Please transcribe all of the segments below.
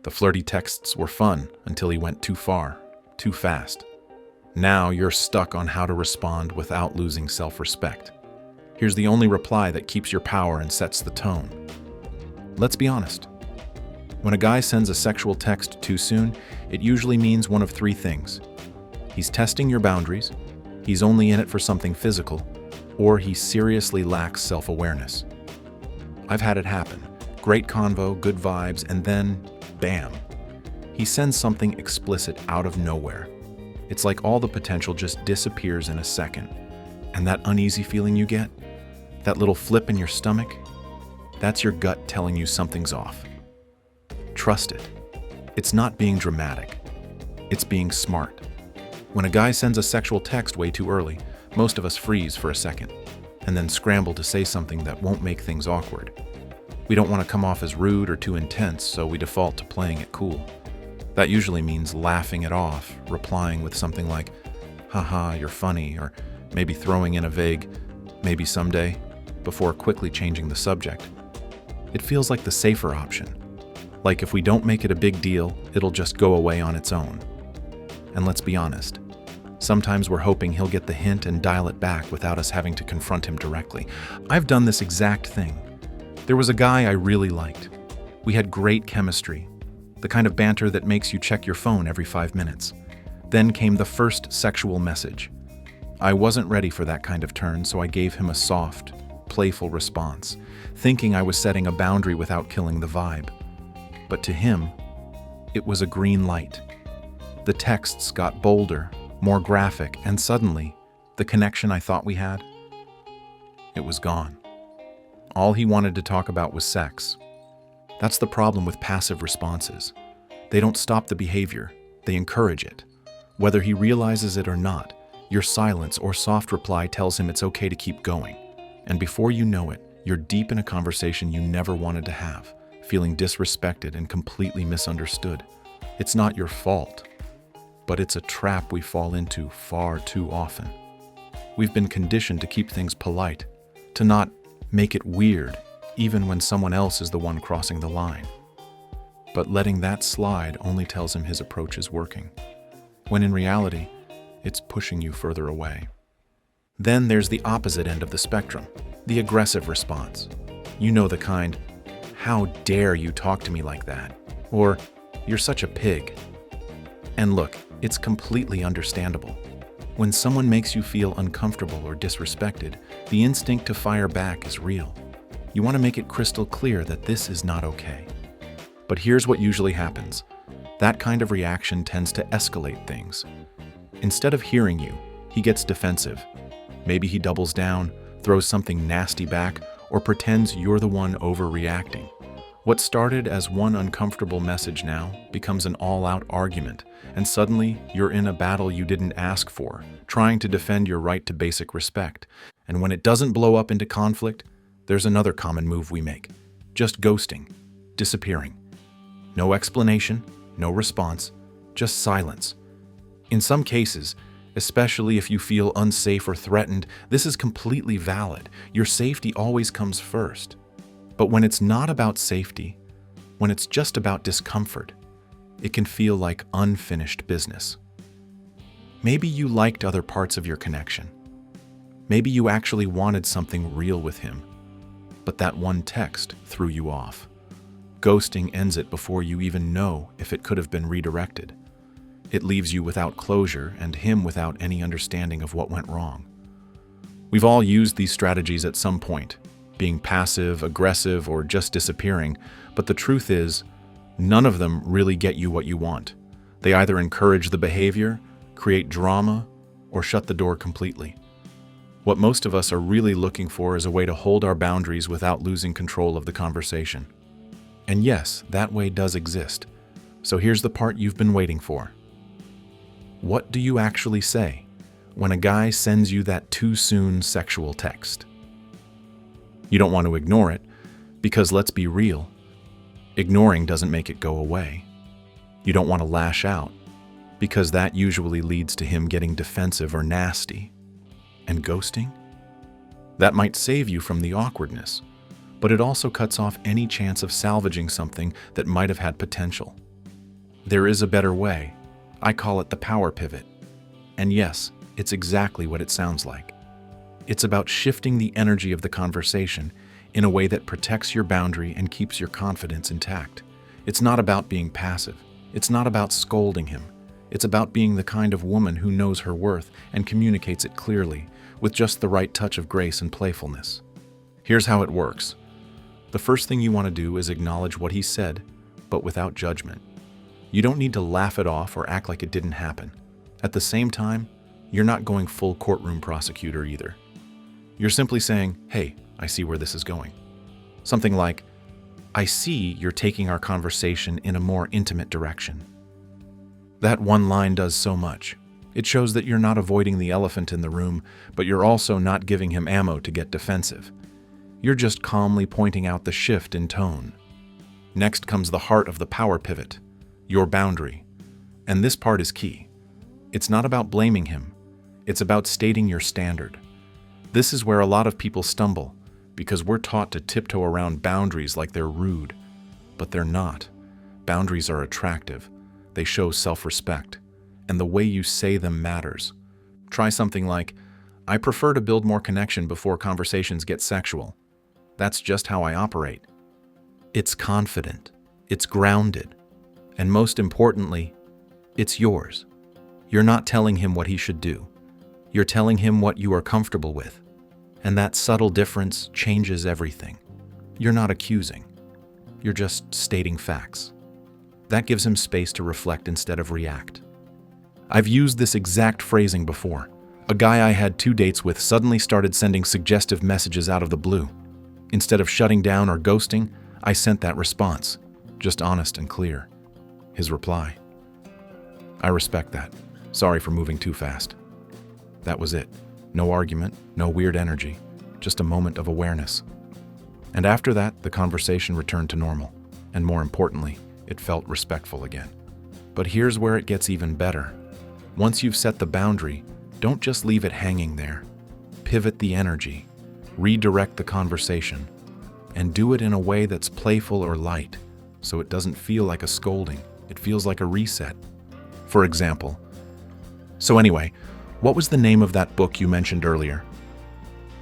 The flirty texts were fun until he went too far, too fast. Now you're stuck on how to respond without losing self-respect. Here's the only reply that keeps your power and sets the tone. Let's be honest. When a guy sends a sexual text too soon, it usually means one of three things. He's testing your boundaries, he's only in it for something physical, or he seriously lacks self-awareness. I've had it happen. Great convo, good vibes, and then, bam. He sends something explicit out of nowhere. It's like all the potential just disappears in a second. And that uneasy feeling you get, that little flip in your stomach, that's your gut telling you something's off. Trust it. It's not being dramatic. It's being smart. When a guy sends a sexual text way too early, most of us freeze for a second, and then scramble to say something that won't make things awkward. We don't want to come off as rude or too intense, so we default to playing it cool. That usually means laughing it off, replying with something like, haha, you're funny, or maybe throwing in a vague, maybe someday, before quickly changing the subject. It feels like the safer option. Like if we don't make it a big deal, it'll just go away on its own. And let's be honest, sometimes we're hoping he'll get the hint and dial it back without us having to confront him directly. I've done this exact thing. There was a guy I really liked. We had great chemistry, the kind of banter that makes you check your phone every 5 minutes. Then came the first sexual message. I wasn't ready for that kind of turn, so I gave him a soft, playful response, thinking I was setting a boundary without killing the vibe. But to him, it was a green light. The texts got bolder, more graphic, and suddenly, the connection I thought we had, it was gone. All he wanted to talk about was sex. That's the problem with passive responses. They don't stop the behavior, they encourage it. Whether he realizes it or not, your silence or soft reply tells him it's okay to keep going. And before you know it, you're deep in a conversation you never wanted to have, feeling disrespected and completely misunderstood. It's not your fault, but it's a trap we fall into far too often. We've been conditioned to keep things polite, to not make it weird, even when someone else is the one crossing the line. But letting that slide only tells him his approach is working, when in reality, it's pushing you further away. Then there's the opposite end of the spectrum, the aggressive response. You know the kind, "How dare you talk to me like that?" Or, "You're such a pig." And look, it's completely understandable. When someone makes you feel uncomfortable or disrespected, the instinct to fire back is real. You want to make it crystal clear that this is not okay. But here's what usually happens. That kind of reaction tends to escalate things. Instead of hearing you, he gets defensive. Maybe he doubles down, throws something nasty back, or pretends you're the one overreacting. What started as one uncomfortable message now becomes an all-out argument, and suddenly you're in a battle you didn't ask for, trying to defend your right to basic respect. And when it doesn't blow up into conflict, there's another common move we make. Just ghosting, disappearing. No explanation, no response, just silence. In some cases, especially if you feel unsafe or threatened, this is completely valid. Your safety always comes first. But when it's not about safety, when it's just about discomfort, it can feel like unfinished business. Maybe you liked other parts of your connection. Maybe you actually wanted something real with him, but that one text threw you off. Ghosting ends it before you even know if it could have been redirected. It leaves you without closure and him without any understanding of what went wrong. We've all used these strategies at some point, being passive, aggressive, or just disappearing, but the truth is, none of them really get you what you want. They either encourage the behavior, create drama, or shut the door completely. What most of us are really looking for is a way to hold our boundaries without losing control of the conversation. And yes, that way does exist. So here's the part you've been waiting for. What do you actually say when a guy sends you that too soon sexual text? You don't want to ignore it, because let's be real, ignoring doesn't make it go away. You don't want to lash out, because that usually leads to him getting defensive or nasty. And ghosting? That might save you from the awkwardness, but it also cuts off any chance of salvaging something that might have had potential. There is a better way. I call it the power pivot. And yes, it's exactly what it sounds like. It's about shifting the energy of the conversation in a way that protects your boundary and keeps your confidence intact. It's not about being passive. It's not about scolding him. It's about being the kind of woman who knows her worth and communicates it clearly, with just the right touch of grace and playfulness. Here's how it works. The first thing you want to do is acknowledge what he said, but without judgment. You don't need to laugh it off or act like it didn't happen. At the same time, you're not going full courtroom prosecutor either. You're simply saying, "Hey, I see where this is going." Something like, "I see you're taking our conversation in a more intimate direction." That one line does so much. It shows that you're not avoiding the elephant in the room, but you're also not giving him ammo to get defensive. You're just calmly pointing out the shift in tone. Next comes the heart of the power pivot, your boundary. And this part is key. It's not about blaming him. It's about stating your standard. This is where a lot of people stumble, because we're taught to tiptoe around boundaries like they're rude. But they're not. Boundaries are attractive. They show self-respect. And the way you say them matters. Try something like, "I prefer to build more connection before conversations get sexual. That's just how I operate." It's confident. It's grounded. And most importantly, it's yours. You're not telling him what he should do. You're telling him what you are comfortable with. And that subtle difference changes everything. You're not accusing. You're just stating facts. That gives him space to reflect instead of react. I've used this exact phrasing before. A guy I had 2 dates with suddenly started sending suggestive messages out of the blue. Instead of shutting down or ghosting, I sent that response, just honest and clear. His reply: "I respect that. Sorry for moving too fast." That was it. No argument, no weird energy, just a moment of awareness. And after that, the conversation returned to normal. And more importantly, it felt respectful again. But here's where it gets even better. Once you've set the boundary, don't just leave it hanging there. Pivot the energy, redirect the conversation, and do it in a way that's playful or light, so it doesn't feel like a scolding. It feels like a reset. For example, "So anyway, what was the name of that book you mentioned earlier?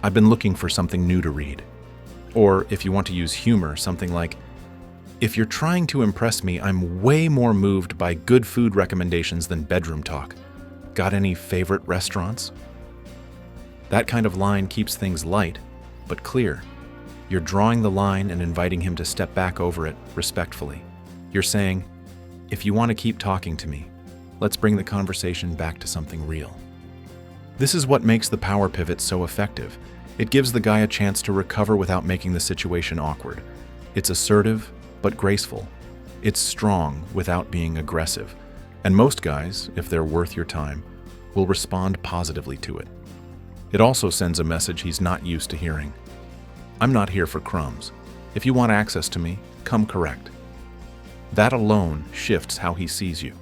I've been looking for something new to read." Or if you want to use humor, something like, "If you're trying to impress me, I'm way more moved by good food recommendations than bedroom talk. Got any favorite restaurants?" That kind of line keeps things light, but clear. You're drawing the line and inviting him to step back over it respectfully. You're saying, "If you want to keep talking to me, let's bring the conversation back to something real." This is what makes the power pivot so effective. It gives the guy a chance to recover without making the situation awkward. It's assertive, but graceful. It's strong without being aggressive. And most guys, if they're worth your time, will respond positively to it. It also sends a message he's not used to hearing. "I'm not here for crumbs. If you want access to me, come correct." That alone shifts how he sees you.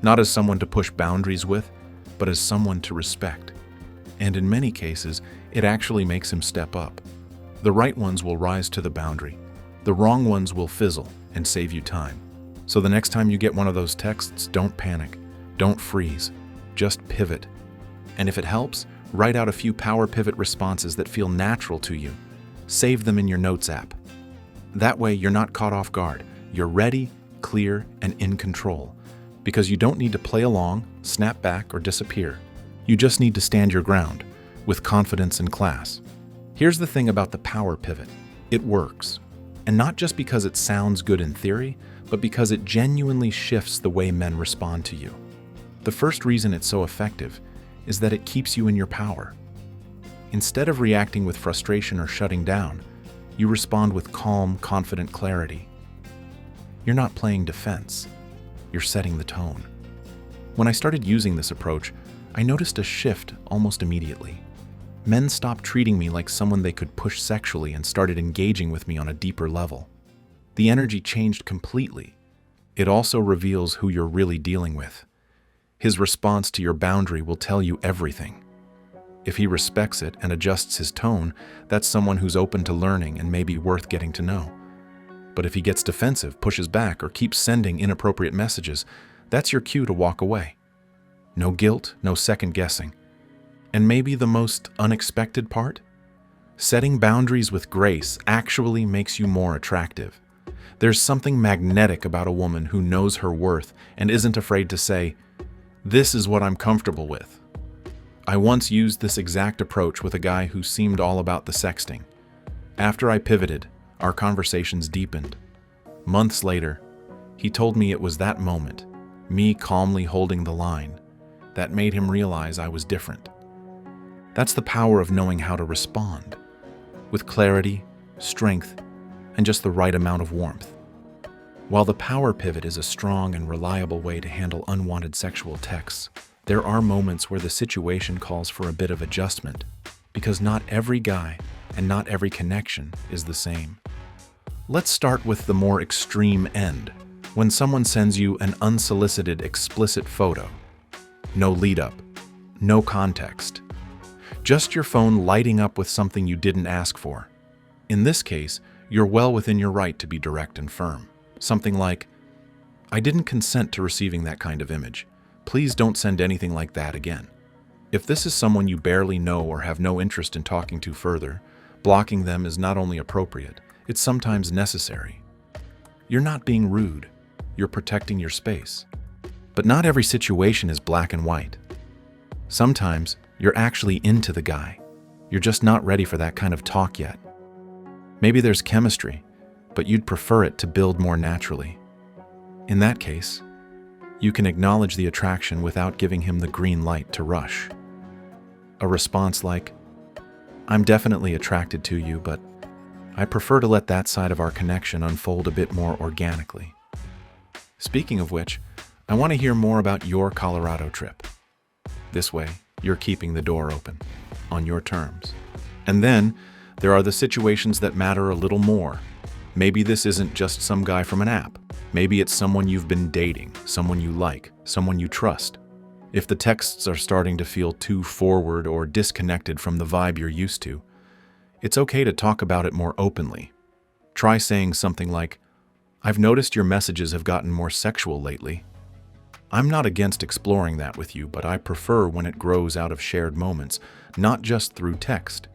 Not as someone to push boundaries with, but as someone to respect. And in many cases, it actually makes him step up. The right ones will rise to the boundary. The wrong ones will fizzle and save you time. So the next time you get one of those texts, don't panic. Don't freeze. Just pivot. And if it helps, write out a few power pivot responses that feel natural to you. Save them in your notes app. That way, you're not caught off guard. You're ready, clear, and in control. Because you don't need to play along, snap back, or disappear. You just need to stand your ground, with confidence and class. Here's the thing about the power pivot. It works. And not just because it sounds good in theory, but because it genuinely shifts the way men respond to you. The first reason it's so effective is that it keeps you in your power. Instead of reacting with frustration or shutting down, you respond with calm, confident clarity. You're not playing defense. You're setting the tone. When I started using this approach, I noticed a shift almost immediately. Men stopped treating me like someone they could push sexually and started engaging with me on a deeper level. The energy changed completely. It also reveals who you're really dealing with. His response to your boundary will tell you everything. If he respects it and adjusts his tone, that's someone who's open to learning and maybe worth getting to know. But if he gets defensive, pushes back, or keeps sending inappropriate messages, that's your cue to walk away. No guilt, no second guessing. And maybe the most unexpected part? Setting boundaries with grace actually makes you more attractive. There's something magnetic about a woman who knows her worth and isn't afraid to say, "This is what I'm comfortable with." I once used this exact approach with a guy who seemed all about the sexting. After I pivoted, our conversations deepened. Months later, he told me it was that moment, me calmly holding the line, that made him realize I was different. That's the power of knowing how to respond, with clarity, strength, and just the right amount of warmth. While the power pivot is a strong and reliable way to handle unwanted sexual texts, there are moments where the situation calls for a bit of adjustment, because not every guy and not every connection is the same. Let's start with the more extreme end, when someone sends you an unsolicited, explicit photo. No lead-up, no context. Just your phone lighting up with something you didn't ask for. In this case, you're well within your right to be direct and firm. Something like, "I didn't consent to receiving that kind of image. Please don't send anything like that again." If this is someone you barely know or have no interest in talking to further, blocking them is not only appropriate, it's sometimes necessary. You're not being rude, you're protecting your space. But not every situation is black and white. Sometimes you're actually into the guy. You're just not ready for that kind of talk yet. Maybe there's chemistry, but you'd prefer it to build more naturally. In that case, you can acknowledge the attraction without giving him the green light to rush. A response like, "I'm definitely attracted to you, but I prefer to let that side of our connection unfold a bit more organically. Speaking of which, I want to hear more about your Colorado trip." This way, you're keeping the door open, on your terms. And then, there are the situations that matter a little more. Maybe this isn't just some guy from an app. Maybe it's someone you've been dating, someone you like, someone you trust. If the texts are starting to feel too forward or disconnected from the vibe you're used to, it's okay to talk about it more openly. Try saying something like, "I've noticed your messages have gotten more sexual lately. I'm not against exploring that with you, but I prefer when it grows out of shared moments, not just through text.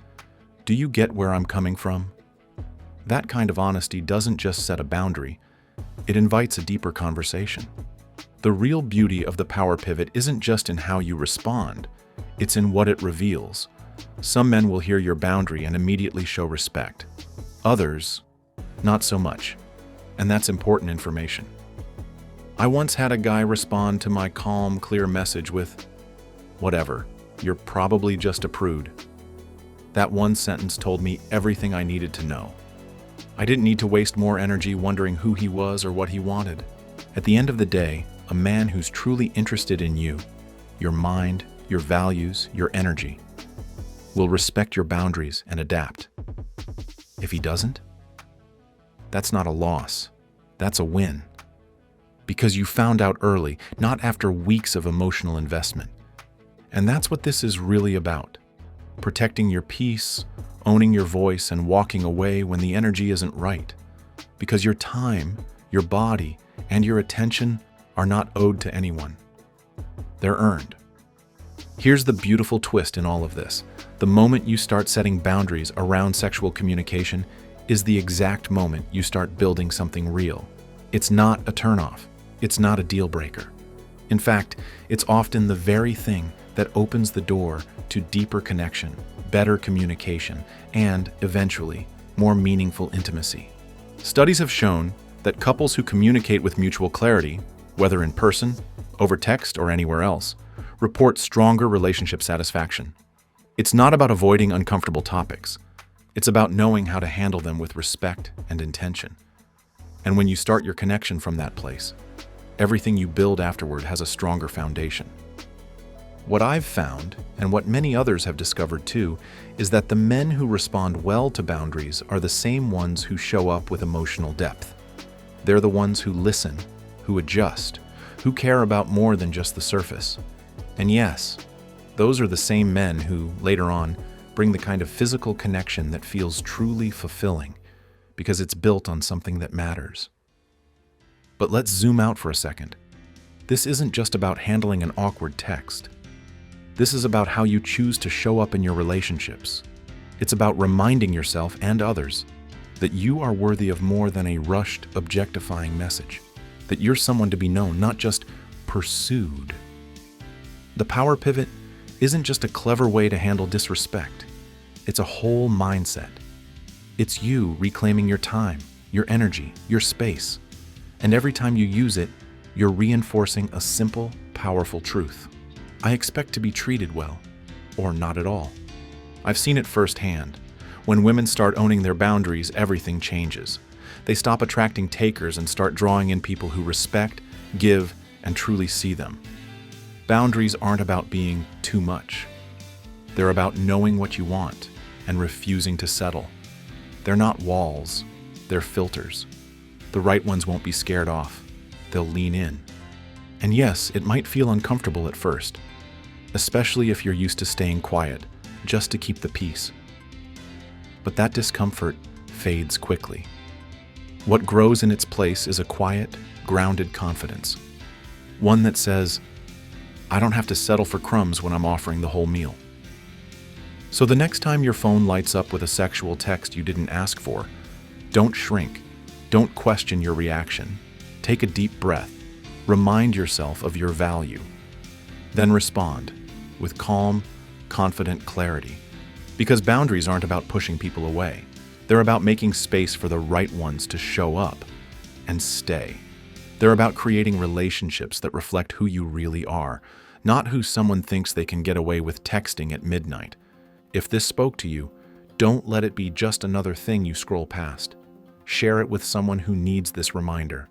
Do you get where I'm coming from?" That kind of honesty doesn't just set a boundary, it invites a deeper conversation. The real beauty of the power pivot isn't just in how you respond, it's in what it reveals. Some men will hear your boundary and immediately show respect. Others, not so much. And that's important information. I once had a guy respond to my calm, clear message with, "Whatever, you're probably just a prude." That one sentence told me everything I needed to know. I didn't need to waste more energy wondering who he was or what he wanted. At the end of the day, a man who's truly interested in you, your mind, your values, your energy, will respect your boundaries and adapt. If he doesn't, that's not a loss, that's a win. Because you found out early, not after weeks of emotional investment. And that's what this is really about. Protecting your peace, owning your voice, and walking away when the energy isn't right. Because your time, your body, and your attention are not owed to anyone. They're earned. Here's the beautiful twist in all of this. The moment you start setting boundaries around sexual communication is the exact moment you start building something real. It's not a turnoff. It's not a deal breaker. In fact, it's often the very thing that opens the door to deeper connection, better communication, and, eventually, more meaningful intimacy. Studies have shown that couples who communicate with mutual clarity, whether in person, over text, or anywhere else, report stronger relationship satisfaction. It's not about avoiding uncomfortable topics. It's about knowing how to handle them with respect and intention. And when you start your connection from that place, everything you build afterward has a stronger foundation. What I've found, and what many others have discovered too, is that the men who respond well to boundaries are the same ones who show up with emotional depth. They're the ones who listen, who adjust, who care about more than just the surface. And yes, those are the same men who, later on, bring the kind of physical connection that feels truly fulfilling, because it's built on something that matters. But let's zoom out for a second. This isn't just about handling an awkward text. This is about how you choose to show up in your relationships. It's about reminding yourself and others that you are worthy of more than a rushed, objectifying message. That you're someone to be known, not just pursued. The power pivot isn't just a clever way to handle disrespect. It's a whole mindset. It's you reclaiming your time, your energy, your space. And every time you use it, you're reinforcing a simple, powerful truth. I expect to be treated well, or not at all. I've seen it firsthand. When women start owning their boundaries, everything changes. They stop attracting takers and start drawing in people who respect, give, and truly see them. Boundaries aren't about being too much. They're about knowing what you want and refusing to settle. They're not walls, they're filters. The right ones won't be scared off. They'll lean in. And yes, it might feel uncomfortable at first, especially if you're used to staying quiet, just to keep the peace. But that discomfort fades quickly. What grows in its place is a quiet, grounded confidence. One that says, I don't have to settle for crumbs when I'm offering the whole meal. So the next time your phone lights up with a sexual text you didn't ask for, don't shrink. Don't question your reaction. Take a deep breath. Remind yourself of your value. Then respond with calm, confident clarity. Because boundaries aren't about pushing people away. They're about making space for the right ones to show up and stay. They're about creating relationships that reflect who you really are, not who someone thinks they can get away with texting at midnight. If this spoke to you, don't let it be just another thing you scroll past. Share it with someone who needs this reminder.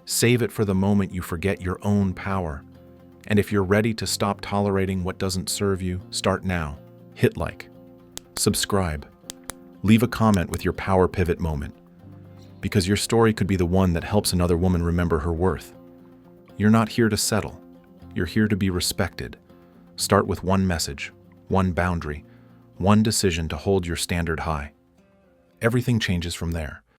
Save it for the moment you forget your own power. And if you're ready to stop tolerating what doesn't serve you, start now. Hit like. Subscribe. Leave a comment with your power pivot moment. Because your story could be the one that helps another woman remember her worth. You're not here to settle. You're here to be respected. Start with one message, one boundary, one decision to hold your standard high. Everything changes from there.